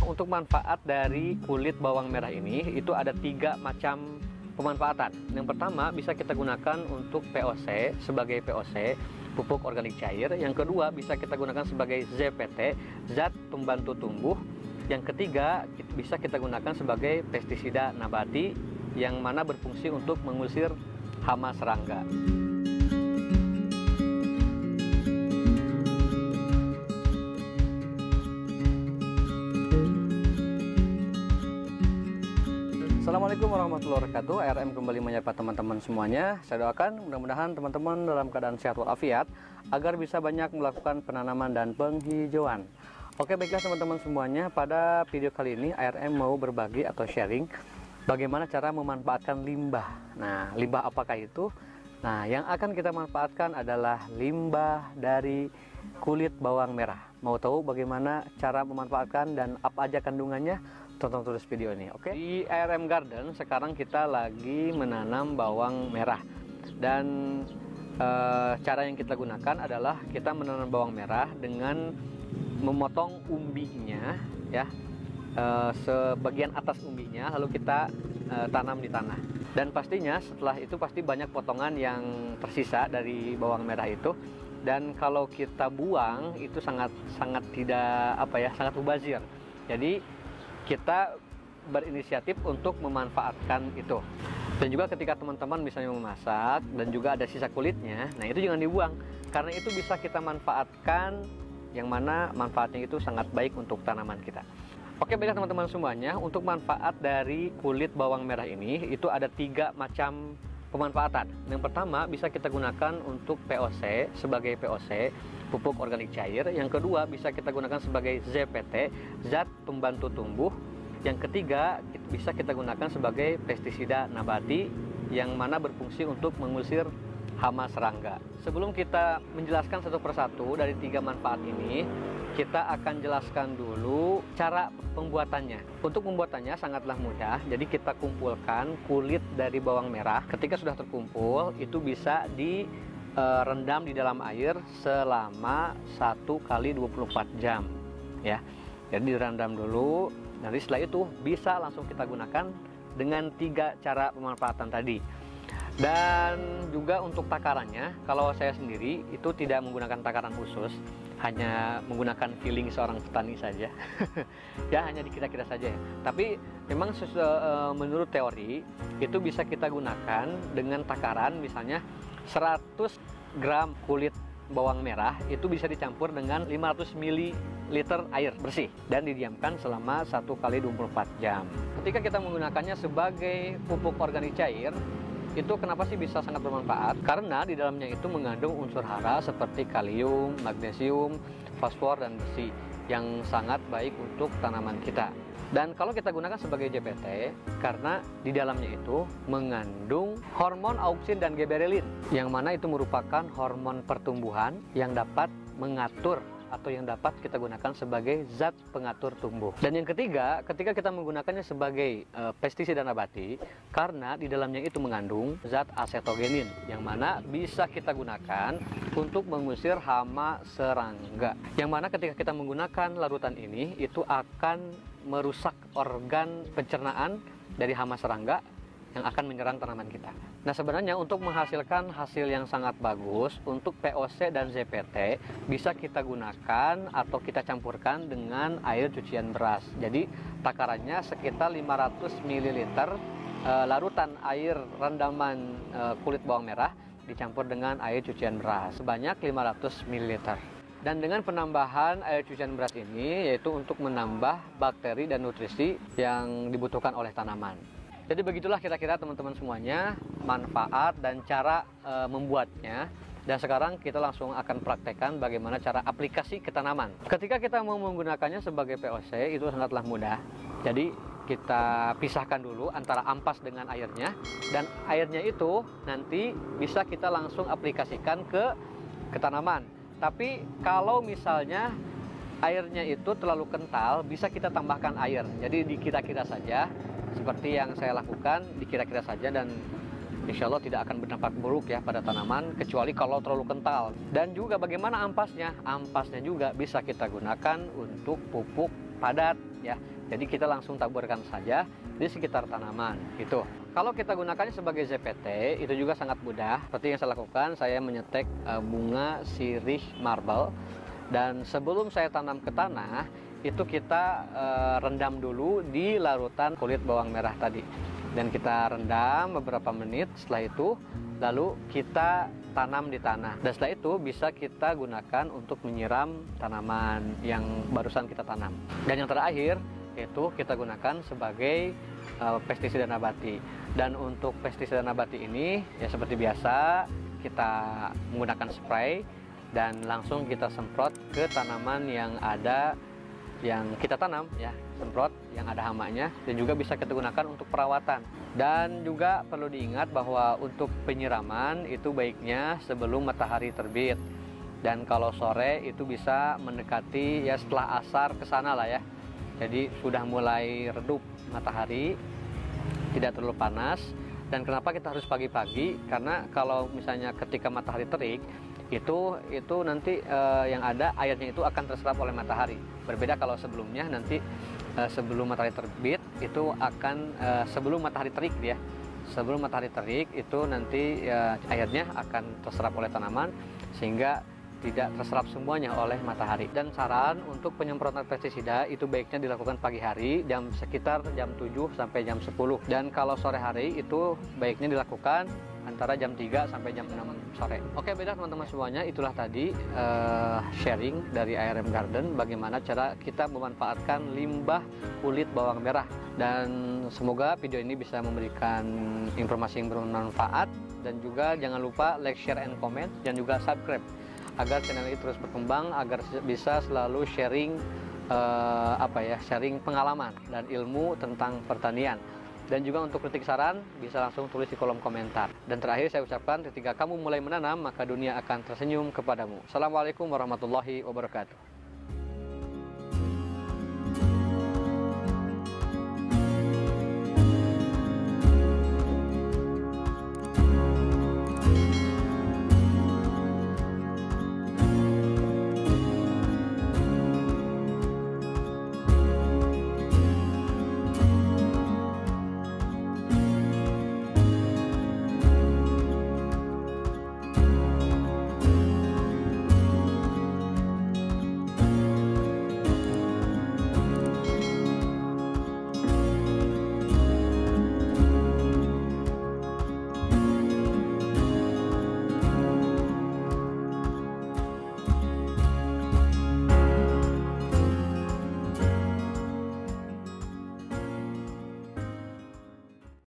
Untuk manfaat dari kulit bawang merah ini itu ada 3 macam pemanfaatan. Yang pertama bisa kita gunakan untuk POC sebagai POC, pupuk organik cair. Yang kedua bisa kita gunakan sebagai ZPT, zat pembantu tumbuh. Yang ketiga bisa kita gunakan sebagai pestisida nabati yang mana berfungsi untuk mengusir hama serangga. Assalamualaikum warahmatullahi wabarakatuh. ARM kembali menyapa teman-teman semuanya. Saya doakan mudah-mudahan teman-teman dalam keadaan sehat walafiat agar bisa banyak melakukan penanaman dan penghijauan. Oke, baiklah teman-teman semuanya, pada video kali ini ARM mau berbagi atau sharing bagaimana cara memanfaatkan limbah. Nah, limbah apakah itu? Nah, yang akan kita manfaatkan adalah limbah dari kulit bawang merah. Mau tahu bagaimana cara memanfaatkan dan apa aja kandungannya? Tonton terus video ini, oke? Di ARM Garden sekarang kita lagi menanam bawang merah. Dan cara yang kita gunakan adalah kita menanam bawang merah dengan memotong umbinya, ya, sebagian atas umbinya, lalu kita tanam di tanah. Dan pastinya setelah itu pasti banyak potongan yang tersisa dari bawang merah itu. Dan kalau kita buang itu sangat tidak sangat mubazir. Jadi kita berinisiatif untuk memanfaatkan itu. Dan juga ketika teman-teman misalnya memasak dan juga ada sisa kulitnya, nah itu jangan dibuang karena itu bisa kita manfaatkan, yang mana manfaatnya itu sangat baik untuk tanaman kita. Oke, baiklah teman-teman semuanya, untuk manfaat dari kulit bawang merah ini itu ada 3 macam pemanfaatan. Yang pertama bisa kita gunakan untuk POC sebagai POC, pupuk organik cair. Yang kedua bisa kita gunakan sebagai ZPT, zat pembantu tumbuh. Yang ketiga bisa kita gunakan sebagai pestisida nabati yang mana berfungsi untuk mengusir hama serangga. Sebelum kita menjelaskan satu persatu dari 3 manfaat ini, kita akan jelaskan dulu cara pembuatannya. Untuk pembuatannya sangatlah mudah. Jadi kita kumpulkan kulit dari bawang merah. Ketika sudah terkumpul, itu bisa direndam di dalam air selama 1 kali 24 jam. Ya, jadi direndam dulu. Nanti setelah itu bisa langsung kita gunakan dengan 3 cara pemanfaatan tadi. Dan juga untuk takarannya, kalau saya sendiri itu tidak menggunakan takaran khusus, hanya menggunakan feeling seorang petani saja. Ya, hanya dikira-kira saja ya. Tapi memang menurut teori itu bisa kita gunakan dengan takaran misalnya 100 gram kulit bawang merah itu bisa dicampur dengan 500 ml air bersih dan didiamkan selama 1 kali 24 jam. Ketika kita menggunakannya sebagai pupuk organik cair, itu kenapa sih bisa sangat bermanfaat? Karena di dalamnya itu mengandung unsur hara seperti kalium, magnesium, fosfor, dan besi yang sangat baik untuk tanaman kita. Dan kalau kita gunakan sebagai ZPT, karena di dalamnya itu mengandung hormon auksin dan giberelin, yang mana itu merupakan hormon pertumbuhan yang dapat mengatur atau yang dapat kita gunakan sebagai zat pengatur tumbuh. Dan yang ketiga, ketika kita menggunakannya sebagai pestisida nabati, karena di dalamnya itu mengandung zat asetogenin, yang mana bisa kita gunakan untuk mengusir hama serangga. Yang mana ketika kita menggunakan larutan ini, itu akan merusak organ pencernaan dari hama serangga yang akan menyerang tanaman kita. Nah, sebenarnya untuk menghasilkan hasil yang sangat bagus untuk POC dan ZPT bisa kita gunakan atau kita campurkan dengan air cucian beras. Jadi takarannya sekitar 500 ml larutan air rendaman kulit bawang merah dicampur dengan air cucian beras sebanyak 500 ml. Dan dengan penambahan air cucian beras ini yaitu untuk menambah bakteri dan nutrisi yang dibutuhkan oleh tanaman. Jadi begitulah kira-kira teman-teman semuanya manfaat dan cara membuatnya. Dan sekarang kita langsung akan praktekkan bagaimana cara aplikasi ke tanaman. Ketika kita mau menggunakannya sebagai POC itu sangatlah mudah. Jadi kita pisahkan dulu antara ampas dengan airnya. Dan airnya itu nanti bisa kita langsung aplikasikan ke tanaman. Tapi kalau misalnya airnya itu terlalu kental, bisa kita tambahkan air. Jadi dikira-kira saja. Seperti yang saya lakukan, dikira-kira saja, dan insya Allah tidak akan berdampak buruk ya pada tanaman, kecuali kalau terlalu kental. Dan juga bagaimana ampasnya? Ampasnya juga bisa kita gunakan untuk pupuk padat ya. Jadi kita langsung taburkan saja di sekitar tanaman gitu. Kalau kita gunakannya sebagai ZPT itu juga sangat mudah. Seperti yang saya lakukan, saya menyetek bunga sirih marble, dan sebelum saya tanam ke tanah itu kita rendam dulu di larutan kulit bawang merah tadi, dan kita rendam beberapa menit. Setelah itu lalu kita tanam di tanah, dan setelah itu bisa kita gunakan untuk menyiram tanaman yang barusan kita tanam. Dan yang terakhir itu kita gunakan sebagai pestisida nabati. Dan untuk pestisida nabati ini ya seperti biasa kita menggunakan spray dan langsung kita semprot ke tanaman yang ada yang kita tanam ya, semprot yang ada hamanya, dan juga bisa kita gunakan untuk perawatan. Dan juga perlu diingat bahwa untuk penyiraman itu baiknya sebelum matahari terbit, dan kalau sore itu bisa mendekati ya setelah asar ke sana lah ya. Jadi sudah mulai redup matahari, tidak terlalu panas. Dan kenapa kita harus pagi-pagi? Karena kalau misalnya ketika matahari terik itu nanti yang ada airnya itu akan terserap oleh matahari. Berbeda kalau sebelumnya, nanti sebelum matahari terbit itu akan sebelum matahari terik ya. Sebelum matahari terik itu nanti airnya akan terserap oleh tanaman sehingga tidak terserap semuanya oleh matahari. Dan saran untuk penyemprotan pestisida itu baiknya dilakukan pagi hari sekitar jam 7 sampai jam 10. Dan kalau sore hari itu baiknya dilakukan antara jam 3 sampai jam 6 sore. Oke, beda teman-teman semuanya, itulah tadi sharing dari ARM Garden bagaimana cara kita memanfaatkan limbah kulit bawang merah. Dan semoga video ini bisa memberikan informasi yang bermanfaat, dan juga jangan lupa like, share, and comment, dan juga subscribe agar channel ini terus berkembang, agar bisa selalu sharing sharing pengalaman dan ilmu tentang pertanian. Dan juga untuk kritik saran bisa langsung tulis di kolom komentar. Dan terakhir saya ucapkan, ketika kamu mulai menanam maka dunia akan tersenyum kepadamu. Assalamualaikum warahmatullahi wabarakatuh.